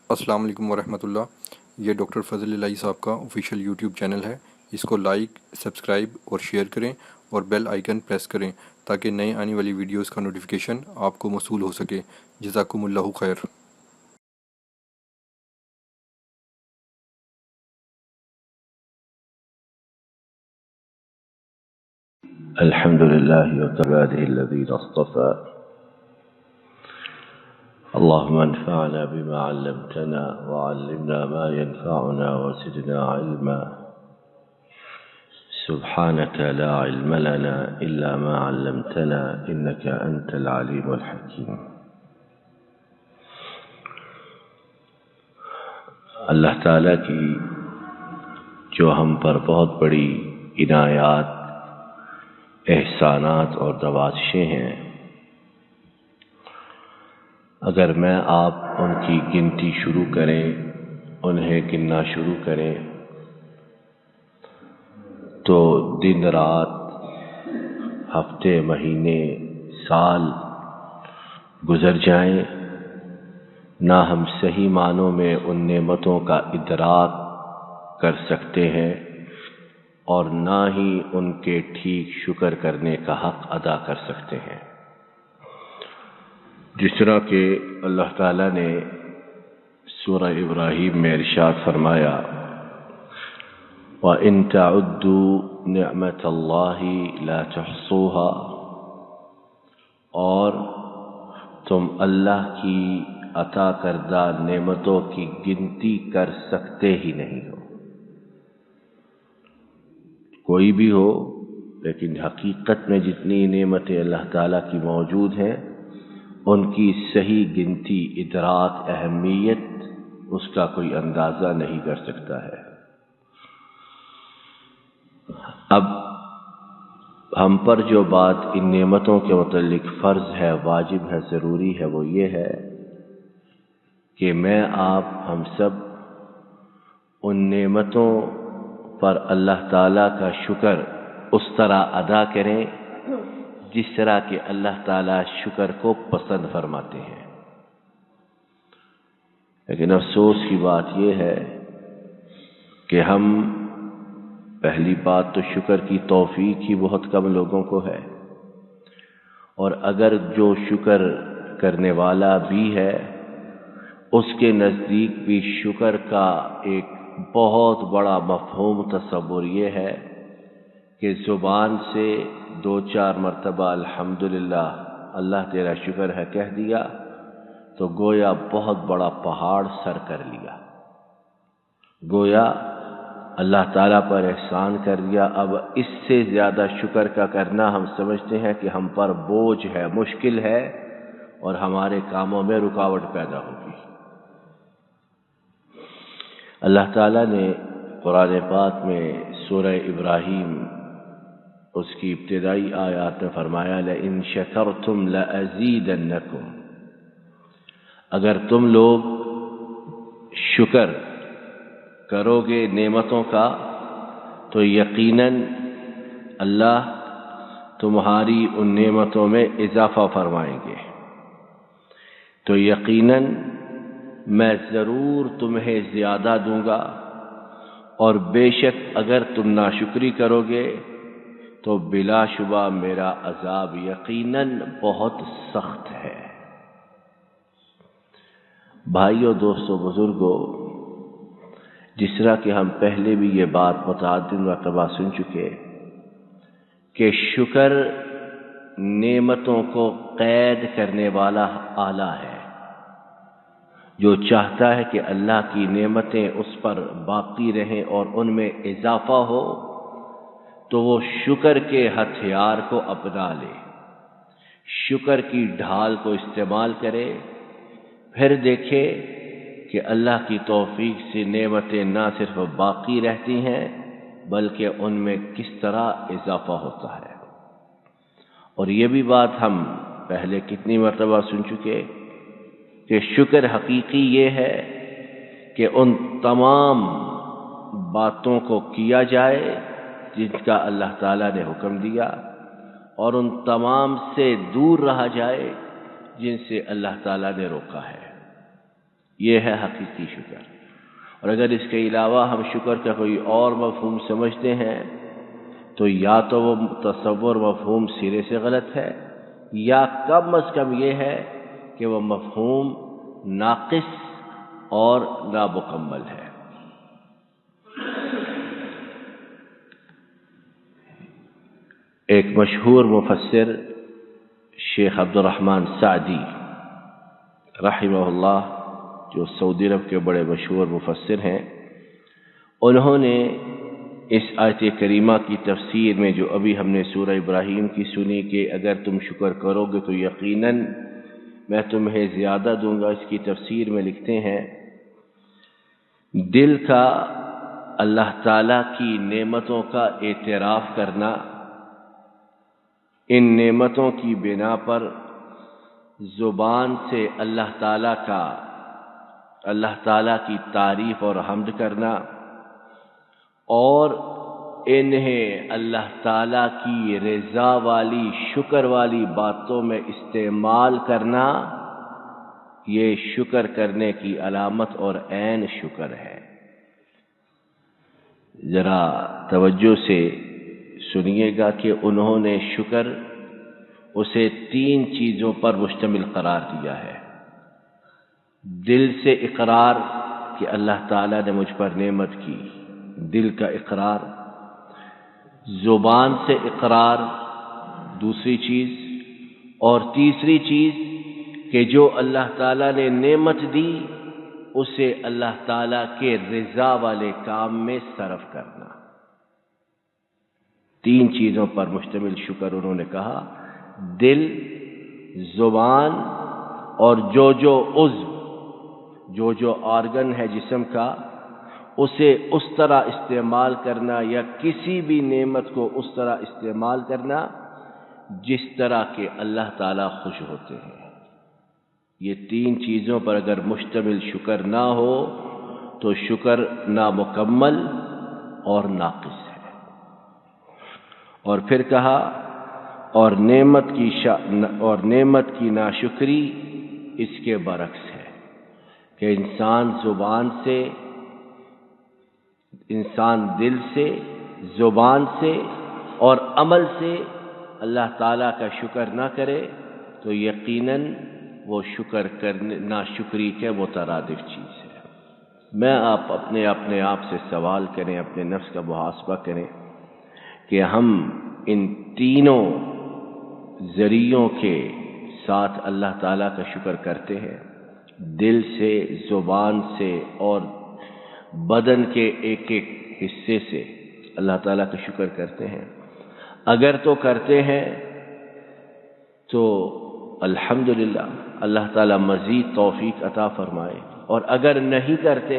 السلام علیکم ورحمۃ اللہ۔ یہ ڈاکٹر فضل الہی صاحب کا آفیشیل یوٹیوب چینل ہے، اس کو لائک، سبسکرائب اور شیئر کریں اور بیل آئیکن پریس کریں تاکہ نئے آنے والی ویڈیوز کا نوٹیفیکیشن آپ کو موصول ہو سکے۔ جزاکم اللہ خیر۔ الحمد لله وعباده الذين اصطفى. اللهم انفعنا بما علمتنا وعلمنا ما ينفعنا وزدنا علما. سبحانك لا علم لنا إلا ما علمتنا إنك أنت العليم الحكيم. اللہ تعالیٰ کی جو ہم پر بہت بڑی عنایات، احسانات اور نوازشیں ہیں، اگر میں آپ ان کی گنتی شروع کریں، انہیں گننا شروع کریں تو دن رات، ہفتے، مہینے، سال گزر جائیں، نہ ہم صحیح معنوں میں ان نعمتوں کا ادراک کر سکتے ہیں اور نہ ہی ان کے ٹھیک شکر کرنے کا حق ادا کر سکتے ہیں۔ جس طرح کہ اللہ تعالیٰ نے سورہ ابراہیم میں ارشاد فرمایا وَإِن تَعُدُّوا نِعْمَةَ اللَّهِ لَا تُحْصُوهَا، اور تم اللہ کی عطا کردہ نعمتوں کی گنتی کر سکتے ہی نہیں ہو۔ کوئی بھی ہو، لیکن حقیقت میں جتنی نعمتیں اللہ تعالیٰ کی موجود ہیں ان کی صحیح گنتی، ادراک، اہمیت، اس کا کوئی اندازہ نہیں کر سکتا ہے۔ اب ہم پر جو بات ان نعمتوں کے متعلق فرض ہے، واجب ہے، ضروری ہے، وہ یہ ہے کہ میں، آپ، ہم سب ان نعمتوں پر اللہ تعالیٰ کا شکر اس طرح ادا کریں جس طرح کہ اللہ تعالیٰ شکر کو پسند فرماتے ہیں۔ لیکن افسوس کی بات یہ ہے کہ ہم، پہلی بات تو شکر کی توفیق ہی بہت کم لوگوں کو ہے، اور اگر جو شکر کرنے والا بھی ہے اس کے نزدیک بھی شکر کا ایک بہت بڑا مفہوم تصور یہ ہے کہ زبان سے دو چار مرتبہ الحمدللہ، اللہ تیرا شکر ہے کہہ دیا تو گویا بہت بڑا پہاڑ سر کر لیا، گویا اللہ تعالیٰ پر احسان کر دیا۔ اب اس سے زیادہ شکر کا کرنا ہم سمجھتے ہیں کہ ہم پر بوجھ ہے، مشکل ہے اور ہمارے کاموں میں رکاوٹ پیدا ہوگی۔ اللہ تعالیٰ نے قرآن پاک میں سورہ ابراہیم اس کی ابتدائی آیات میں فرمایا لَإِن شَكَرْتُمْ لَأَزِيدَنَّكُمْ، اگر تم لوگ شکر کرو گے نعمتوں کا تو یقیناً اللہ تمہاری ان نعمتوں میں اضافہ فرمائیں گے، تو یقیناً میں ضرور تمہیں زیادہ دوں گا، اور بے شک اگر تم ناشکری کرو گے تو بلا شبہ میرا عذاب یقیناً بہت سخت ہے۔ بھائیو، دوستو، بزرگو، جس طرح کہ ہم پہلے بھی یہ بات متعدد مرتبہ سن چکے کہ شکر نعمتوں کو قید کرنے والا آلہ ہے۔ جو چاہتا ہے کہ اللہ کی نعمتیں اس پر باقی رہیں اور ان میں اضافہ ہو تو وہ شکر کے ہتھیار کو اپنا لے، شکر کی ڈھال کو استعمال کرے، پھر دیکھے کہ اللہ کی توفیق سے نعمتیں نہ صرف باقی رہتی ہیں بلکہ ان میں کس طرح اضافہ ہوتا ہے۔ اور یہ بھی بات ہم پہلے کتنی مرتبہ سن چکے کہ شکر حقیقی یہ ہے کہ ان تمام باتوں کو کیا جائے جن کا اللہ تعالیٰ نے حکم دیا اور ان تمام سے دور رہا جائے جن سے اللہ تعالیٰ نے روکا ہے۔ یہ ہے حقیقی شکر۔ اور اگر اس کے علاوہ ہم شکر کا کوئی اور مفہوم سمجھتے ہیں تو یا تو وہ تصور مفہوم سرے سے غلط ہے، یا کم از کم یہ ہے کہ وہ مفہوم ناقص اور نامکمل ہے۔ ایک مشہور مفسر شیخ عبد الرحمن سعدی رحمہ اللہ، جو سعودی عرب کے بڑے مشہور مفسر ہیں، انہوں نے اس آیت کریمہ کی تفسیر میں جو ابھی ہم نے سورہ ابراہیم کی سنی کہ اگر تم شکر کرو گے تو یقیناً میں تمہیں زیادہ دوں گا، اس کی تفسیر میں لکھتے ہیں دل کا اللہ تعالیٰ کی نعمتوں کا اعتراف کرنا، ان نعمتوں کی بنا پر زبان سے اللہ تعالیٰ کی تعریف اور حمد کرنا، اور انہیں اللہ تعالیٰ کی رضا والی شکر والی باتوں میں استعمال کرنا، یہ شکر کرنے کی علامت اور عین شکر ہے۔ ذرا توجہ سے سنیے گا کہ انہوں نے شکر اسے 3 چیزوں پر مشتمل قرار دیا ہے۔ دل سے اقرار کہ اللہ تعالیٰ نے مجھ پر نعمت کی، دل کا اقرار، زبان سے اقرار دوسری چیز، اور تیسری چیز کہ جو اللہ تعالیٰ نے نعمت دی اسے اللہ تعالیٰ کے رضا والے کام میں صرف کرنا۔ 3 چیزوں پر مشتمل شکر انہوں نے کہا، دل، زبان اور جو عضو، جو آرگن ہے جسم کا، اسے اس طرح استعمال کرنا یا کسی بھی نعمت کو اس طرح استعمال کرنا جس طرح کہ اللہ تعالیٰ خوش ہوتے ہیں۔ یہ 3 چیزوں پر اگر مشتمل شکر نہ ہو تو شکر نامکمل اور ناقص ہے۔ اور پھر کہا اور نعمت کی ناشکری اس کے برعکس ہے کہ انسان دل سے، زبان سے اور عمل سے اللہ تعالیٰ کا شکر نہ کرے تو یقیناً وہ ناشکری کے مترادف چیز ہے۔ میں اپنے آپ سے سوال کریں، اپنے نفس کا محاسبہ کریں کہ ہم ان تینوں ذریعوں کے ساتھ اللہ تعالیٰ کا شکر کرتے ہیں، دل سے، زبان سے اور بدن کے ایک ایک حصے سے اللہ تعالیٰ کا شکر کرتے ہیں۔ اگر تو کرتے ہیں تو الحمدللہ اللہ تعالیٰ مزید توفیق عطا فرمائے، اور اگر نہیں کرتے،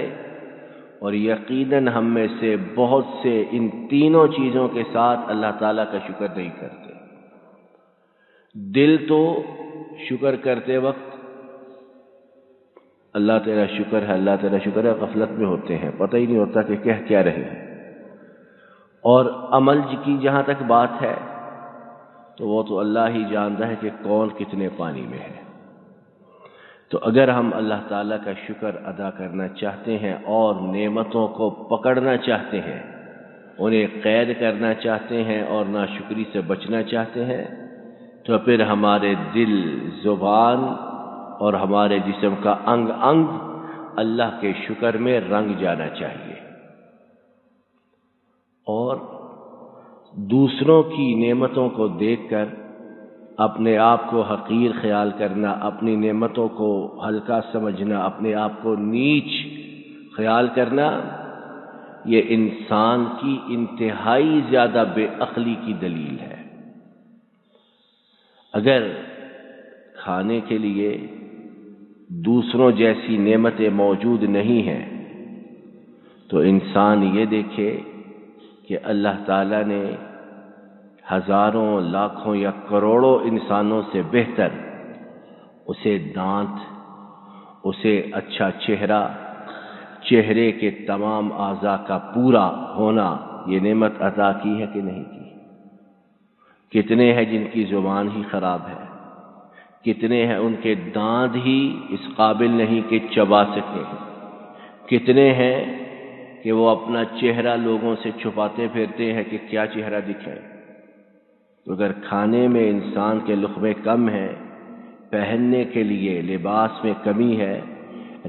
اور یقیناً ہم میں سے بہت سے ان تینوں چیزوں کے ساتھ اللہ تعالیٰ کا شکر نہیں کرتے۔ دل تو شکر کرتے وقت اللہ تیرا شکر ہے، اللہ تیرا شکر ہے، غفلت میں ہوتے ہیں، پتہ ہی نہیں ہوتا کہ کہہ کیا رہے ہیں۔ اور عمل کی جہاں تک بات ہے تو وہ تو اللہ ہی جانتا ہے کہ کون کتنے پانی میں ہے۔ تو اگر ہم اللہ تعالیٰ کا شکر ادا کرنا چاہتے ہیں اور نعمتوں کو پکڑنا چاہتے ہیں، انہیں قید کرنا چاہتے ہیں اور ناشکری سے بچنا چاہتے ہیں، تو پھر ہمارے دل، زبان اور ہمارے جسم کا انگ انگ اللہ کے شکر میں رنگ جانا چاہیے، اور دوسروں کی نعمتوں کو دیکھ کر اپنے آپ کو حقیر خیال کرنا، اپنی نعمتوں کو ہلکا سمجھنا، اپنے آپ کو نیچ خیال کرنا، یہ انسان کی انتہائی زیادہ بے عقلی کی دلیل ہے۔ اگر کھانے کے لیے دوسروں جیسی نعمتیں موجود نہیں ہیں تو انسان یہ دیکھے کہ اللہ تعالیٰ نے ہزاروں، لاکھوں یا کروڑوں انسانوں سے بہتر اسے دانت، اسے اچھا چہرہ، چہرے کے تمام اعضاء کا پورا ہونا، یہ نعمت عطا کی ہے کہ نہیں کی؟ کتنے ہیں جن کی زبان ہی خراب ہے، کتنے ہیں ان کے دانت ہی اس قابل نہیں کہ چبا سکیں، کتنے ہیں کہ وہ اپنا چہرہ لوگوں سے چھپاتے پھرتے ہیں کہ کیا چہرہ دکھائیں۔ تو اگر کھانے میں انسان کے لقمے کم ہیں، پہننے کے لیے لباس میں کمی ہے،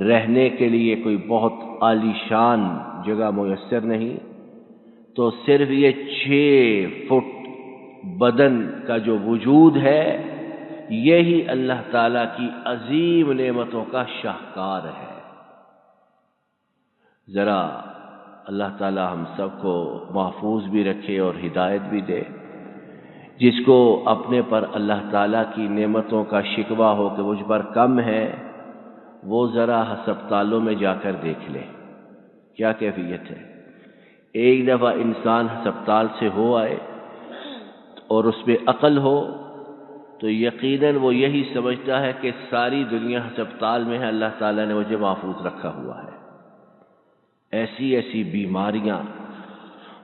رہنے کے لیے کوئی بہت عالی شان جگہ میسر نہیں، تو صرف یہ 6 فٹ بدن کا جو وجود ہے، یہی اللہ تعالیٰ کی عظیم نعمتوں کا شاہکار ہے۔ ذرا اللہ تعالیٰ ہم سب کو محفوظ بھی رکھے اور ہدایت بھی دے۔ جس کو اپنے پر اللہ تعالیٰ کی نعمتوں کا شکوہ ہو کہ مجھ پر کم ہے، وہ ذرا ہسپتالوں میں جا کر دیکھ لے کیا کیفیت ہے۔ ایک دفعہ انسان ہسپتال سے ہو آئے اور اس میں عقل ہو تو یقیناً وہ یہی سمجھتا ہے کہ ساری دنیا ہسپتال میں ہے، اللہ تعالیٰ نے مجھے محفوظ رکھا ہوا ہے۔ ایسی ایسی بیماریاں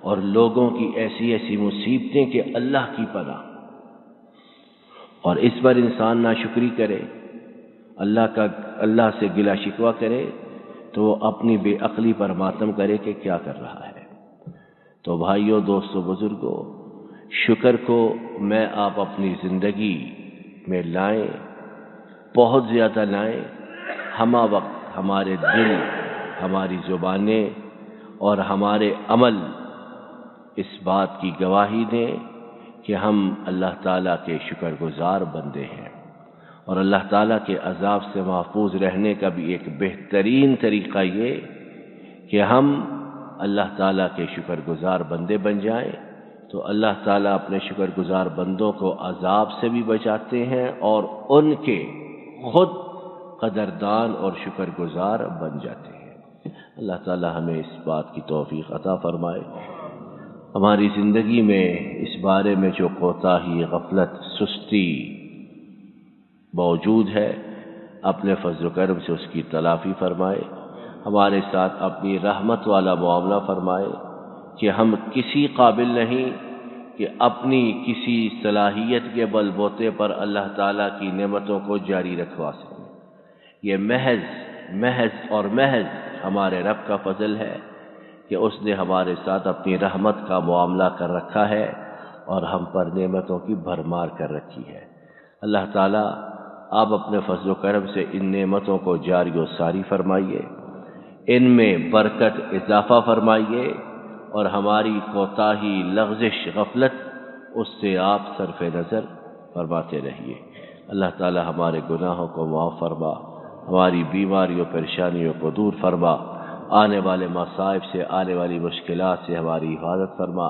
اور لوگوں کی ایسی ایسی مصیبتیں کہ اللہ کی پناہ، اور اس پر انسان ناشکری کرے، اللہ سے گلہ شکوہ کرے، تو وہ اپنی بے عقلی پر ماتم کرے کہ کیا کر رہا ہے۔ تو بھائیوں، دوستوں، بزرگوں، شکر کو میں آپ اپنی زندگی میں لائیں، بہت زیادہ لائیں۔ ہمہ وقت ہمارے دل، ہماری زبانیں اور ہمارے عمل اس بات کی گواہی دیں کہ ہم اللہ تعالیٰ کے شکر گزار بندے ہیں، اور اللہ تعالیٰ کے عذاب سے محفوظ رہنے کا بھی ایک بہترین طریقہ یہ کہ ہم اللہ تعالیٰ کے شکر گزار بندے بن جائیں، تو اللہ تعالیٰ اپنے شکر گزار بندوں کو عذاب سے بھی بچاتے ہیں اور ان کے خود قدردان اور شکر گزار بن جاتے ہیں۔ اللہ تعالیٰ ہمیں اس بات کی توفیق عطا فرمائے۔ ہماری زندگی میں اس بارے میں جو کوتاہی، غفلت، سستی موجود ہے، اپنے فضل و کرم سے اس کی تلافی فرمائے۔ ہمارے ساتھ اپنی رحمت والا معاملہ فرمائے کہ ہم کسی قابل نہیں کہ اپنی کسی صلاحیت کے بل بوتے پر اللہ تعالیٰ کی نعمتوں کو جاری رکھوا سکیں۔ یہ محض اور محض ہمارے رب کا فضل ہے کہ اس نے ہمارے ساتھ اپنی رحمت کا معاملہ کر رکھا ہے اور ہم پر نعمتوں کی بھرمار کر رکھی ہے۔ اللہ تعالیٰ آپ اپنے فضل و کرم سے ان نعمتوں کو جاری و ساری فرمائیے، ان میں برکت اضافہ فرمائیے، اور ہماری کوتاہی، لغزش، غفلت اس سے آپ صرف نظر فرماتے رہیے۔ اللہ تعالیٰ ہمارے گناہوں کو معاف فرما، ہماری بیماریوں پریشانیوں کو دور فرما، آنے والے مصائب سے، آنے والی مشکلات سے ہماری حفاظت فرما۔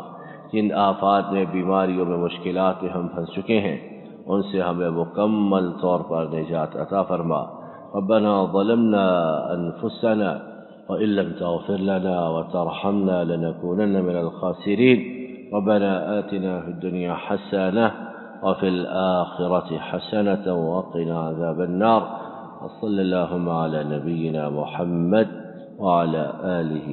جن آفات میں، بیماریوں میں، مشکلات میں ہم پھنس چکے ہیں، ان سے ہمیں مکمل طور پر نجات عطا فرما۔ ربنا ظلمنا انفسنا وإن لم تغفر لنا وترحمنا لنكونن من الخاسرين ربنا آتنا في الدنيا حسنة وفي الآخرة حسنة وقنا عذاب النار وصلى اللهم على نبينا محمد وعلى آله